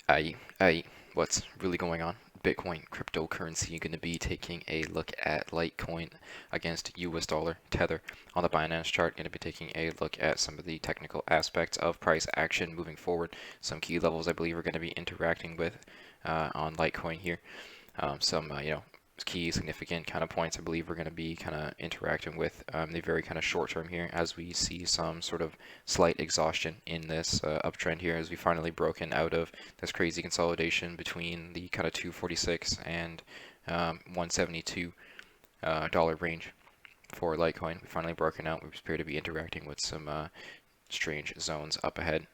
I, what's really going on? Bitcoin cryptocurrency going to be taking a look at Litecoin against US dollar Tether on the Binance chart. Going to be taking a look at some of the technical aspects of price action moving forward. Some key levels I believe we're going to be interacting with on Litecoin here. Some key significant kind of points I believe we're going to be kind of interacting with the very kind of short term here as we see some sort of slight exhaustion in this uptrend here as we finally broken out of this crazy consolidation between the kind of 246 and 172 dollar range for Litecoin. We finally broken out. We appear to be interacting with some strange zones up ahead.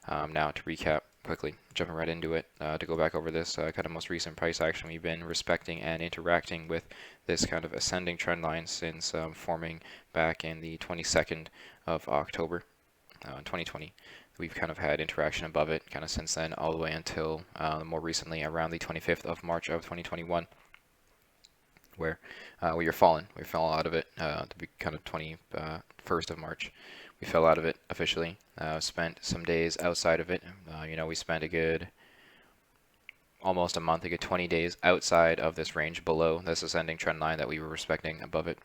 Now to recap quickly, jumping right into it, to go back over this kind of most recent price action, we've been respecting and interacting with this kind of ascending trend line since forming back in the 22nd of October 2020. We've kind of had interaction above it kind of since then all the way until more recently around the 25th of March of 2021 where we are fallen. We fell out of it to be kind of 21st of March. We fell out of it officially. Spent some days outside of it. We spent a good almost a month, a good 20 days outside of this range below this ascending trend line that we were respecting above it.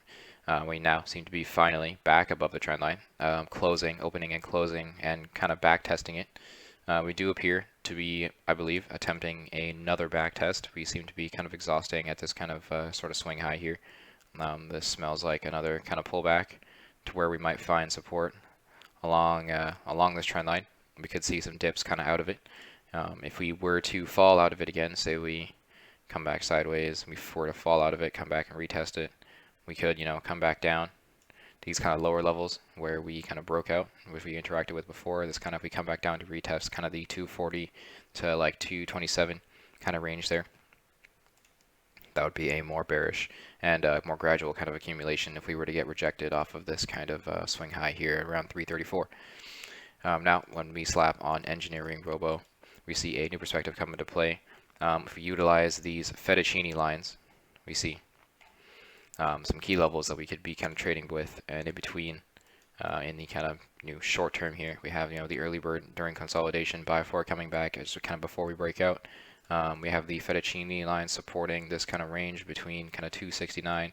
We now seem to be finally back above the trend line, opening and closing, and kind of back testing it. We do appear to be, I believe, attempting another back test. We seem to be kind of exhausting at this kind of sort of swing high here. This smells like another kind of pullback to where we might find support along this trend line. We could see some dips kind of out of it. If we were to fall out of it again, say we come back sideways, we were to fall out of it, come back and retest it, we could, come back down these kind of lower levels where we kind of broke out, which we interacted with before. This kind of, we come back down to retest kind of the 240 to like 227 kind of range there. That would be a more bearish and more gradual kind of accumulation if we were to get rejected off of this kind of swing high here around 334. Now, when we slap on EngineeringRobo, we see a new perspective come into play. If we utilize these fettuccine lines, we see some key levels that we could be kind of trading with, and in between, in the kind of short term here, we have the early bird during consolidation, buy for coming back as kind of before we break out. We have the fettuccine line supporting this kind of range between kind of 269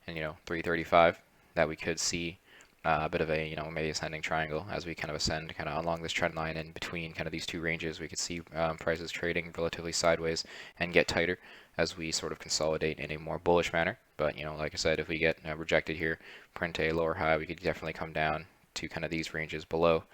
and 335 that we could see a bit of a maybe ascending triangle as we kind of ascend kind of along this trend line, and between kind of these two ranges we could see prices trading relatively sideways and get tighter as we sort of consolidate in a more bullish manner. But like I said, if we get rejected here, print a lower high, we could definitely come down to kind of these ranges below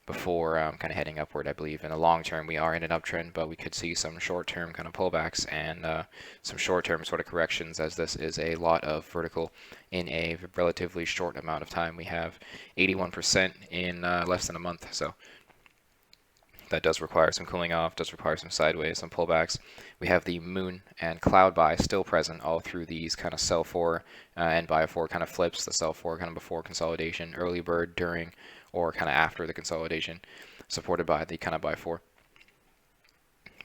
before kind of heading upward. I believe in the long term we are in an uptrend, but we could see some short-term kind of pullbacks and some short-term sort of corrections, as this is a lot of vertical in a relatively short amount of time. We have 81% in less than a month, so that does require some cooling off, does require some sideways, some pullbacks. We have the moon and cloud buy still present all through these kind of sell for and buy for kind of flips. The sell for kind of before consolidation, early bird during, or kind of after the consolidation, supported by the kind of buy for.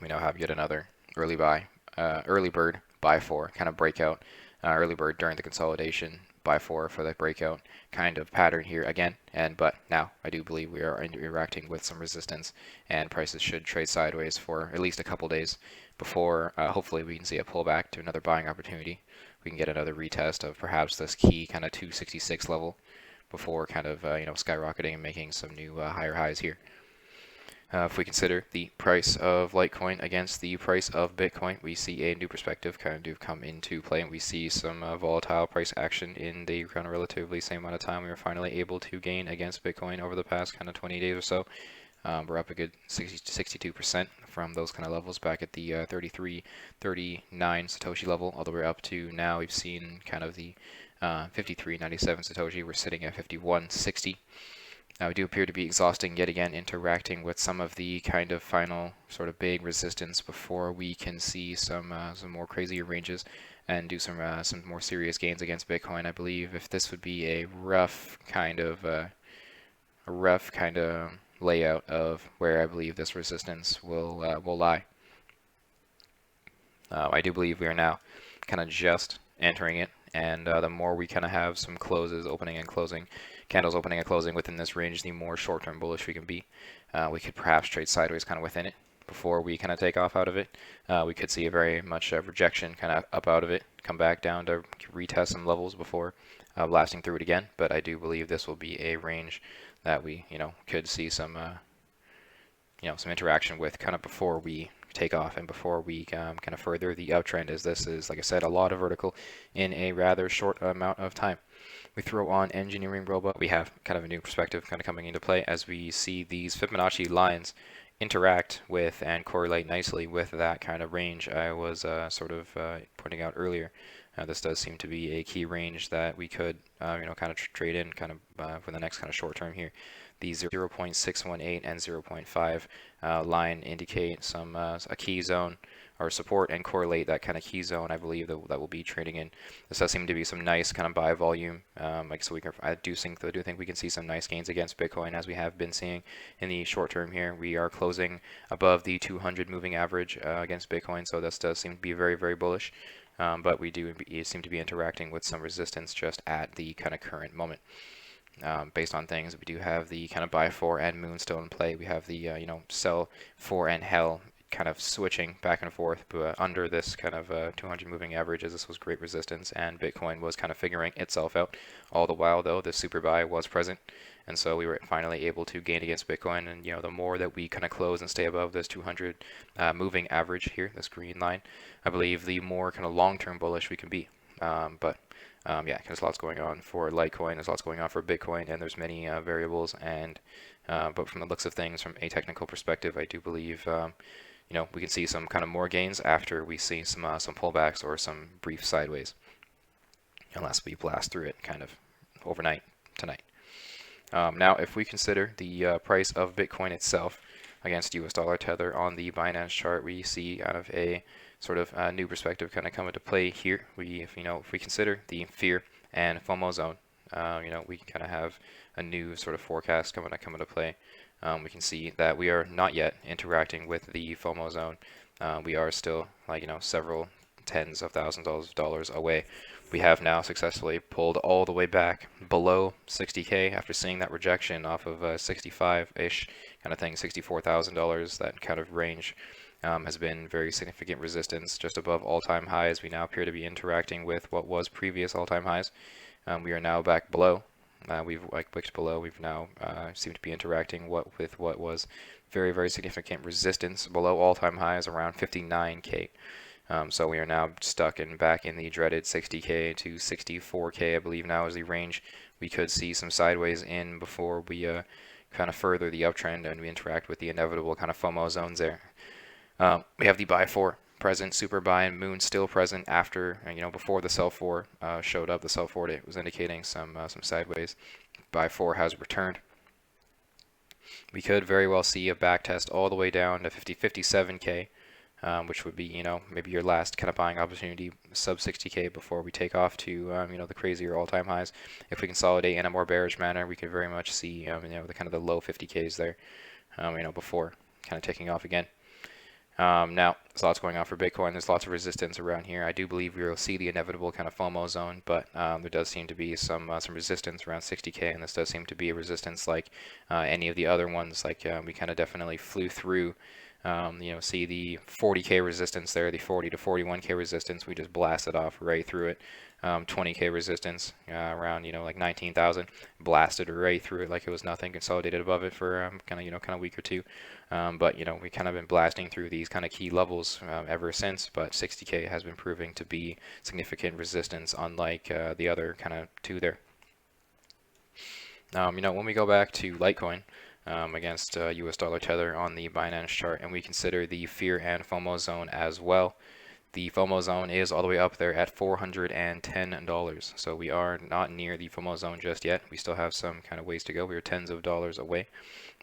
We now have yet another early bird buy for kind of breakout, early bird during the consolidation, buy for that breakout kind of pattern here again. But now I do believe we are interacting with some resistance, and prices should trade sideways for at least a couple days before hopefully we can see a pullback to another buying opportunity. We can get another retest of perhaps this key kind of 266 level before kind of skyrocketing and making some new higher highs here. If we consider the price of Litecoin against the price of Bitcoin, we see a new perspective kind of come into play, and we see some volatile price action in the kind of relatively same amount of time we were finally able to gain against Bitcoin over the past kind of 20 days or so. We're up a good 62% from those kind of levels back at the 33, 39 Satoshi level, all the way up to now we've seen kind of the 53.97 Satoshi. We're sitting at 51.60. We do appear to be exhausting yet again, interacting with some of the kind of final sort of big resistance before we can see some more crazier ranges and do some more serious gains against Bitcoin. I believe if this would be a rough kind of layout of where I believe this resistance will lie. I do believe we are now kind of just entering it, and the more we kind of have some closes, opening and closing, candles opening and closing within this range, the more short-term bullish we can be. We could perhaps trade sideways kind of within it, before we kind of take off out of it. We could see a very much rejection kind of up out of it, come back down to retest some levels before blasting through it again. But I do believe this will be a range that we, could see some, some interaction with kind of before we take off and before we kind of further the uptrend, as this is, like I said, a lot of vertical in a rather short amount of time. We throw on EngineeringRobo. We have kind of a new perspective kind of coming into play as we see these Fibonacci lines interact with and correlate nicely with that kind of range I was sort of pointing out earlier. This does seem to be a key range that we could, kind of trade in kind of for the next kind of short term here. The 0.618 and 0.5 line indicate some a key zone or support and correlate that kind of key zone. I believe that we'll be trading in. This does seem to be some nice kind of buy volume. So I do think we can see some nice gains against Bitcoin, as we have been seeing in the short term here. We are closing above the 200 moving average against Bitcoin, so this does seem to be very, very bullish. But we do seem to be interacting with some resistance just at the kind of current moment. Based on things, we do have the kind of buy for and moon still in play. We have the sell for and hell kind of switching back and forth under this kind of 200 moving average, as this was great resistance and Bitcoin was kind of figuring itself out. All the while though, the super buy was present, and so we were finally able to gain against Bitcoin. And the more that we kind of close and stay above this 200 moving average here, this green line, I believe the more kind of long-term bullish we can be. Yeah, there's lots going on for Litecoin, there's lots going on for Bitcoin, and there's many variables. And but from the looks of things, from a technical perspective, I do believe we can see some kind of more gains after we see some pullbacks or some brief sideways, unless we blast through it kind of overnight tonight. Now, if we consider the price of Bitcoin itself against US dollar tether on the Binance chart, we see kind of a sort of new perspective kind of come into play here. If we consider the fear and FOMO zone, we kind of have a new sort of forecast come into play. We can see that we are not yet interacting with the FOMO zone. We are still several tens of thousands of dollars away. We have now successfully pulled all the way back below 60K after seeing that rejection off of 65-ish kind of thing, $64,000. That kind of range has been very significant resistance just above all-time highs. We now appear to be interacting with what was previous all-time highs. We are now back below. We've wicked below. We've now seemed to be interacting with what was very, very significant resistance below all-time highs around 59K. So we are now stuck back in the dreaded 60K to 64K, I believe now is the range we could see some sideways in before we kind of further the uptrend and we interact with the inevitable kind of FOMO zones there. We have the buy for present, super buy and moon still present after, before the sell for showed up. The sell for it was indicating some sideways. Buy for has returned. We could very well see a back test all the way down to 57K, which would be, maybe your last kind of buying opportunity, sub 60K before we take off to, the crazier all-time highs. If we consolidate in a more bearish manner, we could very much see, the kind of the low 50Ks there, before kind of taking off again. Now, there's lots going on for Bitcoin. There's lots of resistance around here. I do believe we will see the inevitable kind of FOMO zone, but there does seem to be some resistance around 60K, and this does seem to be a resistance like any of the other ones. Like we kind of definitely flew through. See the 40K resistance there, the 40 to 41K resistance. We just blasted off right through it. 20K resistance around like 19,000, blasted right through it like it was nothing, consolidated above it for kind of week or two. But we kind of been blasting through these kind of key levels ever since. But 60K has been proving to be significant resistance, unlike the other kind of two there. When we go back to Litecoin against US dollar tether on the Binance chart, and we consider the fear and FOMO zone as well. The FOMO zone is all the way up there at $410. So we are not near the FOMO zone just yet. We still have some kind of ways to go. We are tens of dollars away.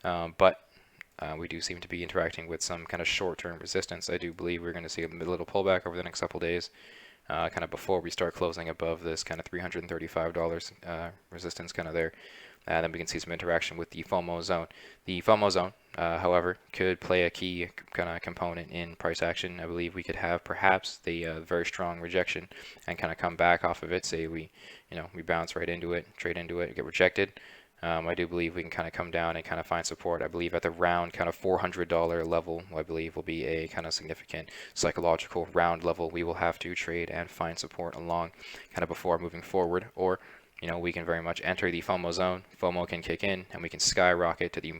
But we do seem to be interacting with some kind of short-term resistance. I do believe we're going to see a little pullback over the next couple days, kind of before we start closing above this kind of $335 resistance kind of there. And then we can see some interaction with the FOMO zone. The FOMO zone, however, could play a key kind of component in price action. I believe we could have perhaps the very strong rejection and kind of come back off of it. Say we bounce right into it, trade into it, get rejected. I do believe we can kind of come down and kind of find support. I believe at the round kind of $400 level, I believe will be a kind of significant psychological round level we will have to trade and find support along kind of before moving forward. Or, we can very much enter the FOMO zone. FOMO can kick in and we can skyrocket to the,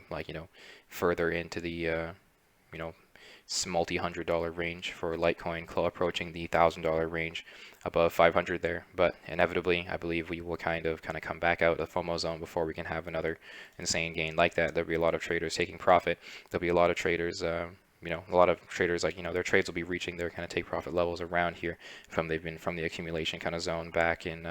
further into the, multi-$100 range for Litecoin, approaching the $1,000 range, above 500 there. But inevitably, I believe we will kind of come back out of the FOMO zone before we can have another insane gain like that. There'll be a lot of traders taking profit. There'll be a lot of traders, a lot of traders their trades will be reaching their kind of take profit levels around here from the accumulation kind of zone back in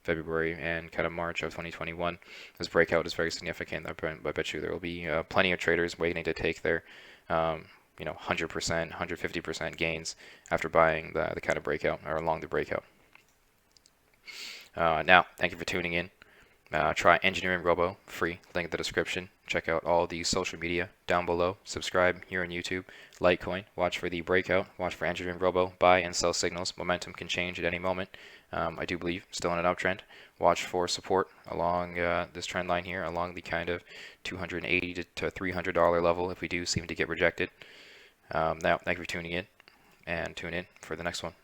February and kind of March of 2021. This breakout is very significant. I bet you there will be plenty of traders waiting to take their 100%, 150% gains after buying the kind of breakout or along the breakout. Now, thank you for tuning in. Try EngineeringRobo, free, link in the description. Check out all the social media down below. Subscribe here on YouTube. Litecoin, watch for the breakout. Watch for EngineeringRobo. Buy and sell signals. Momentum can change at any moment. I do believe still in an uptrend. Watch for support along this trend line here, along the kind of $280 to $300 level if we do seem to get rejected. Now, thank you for tuning in, and tune in for the next one.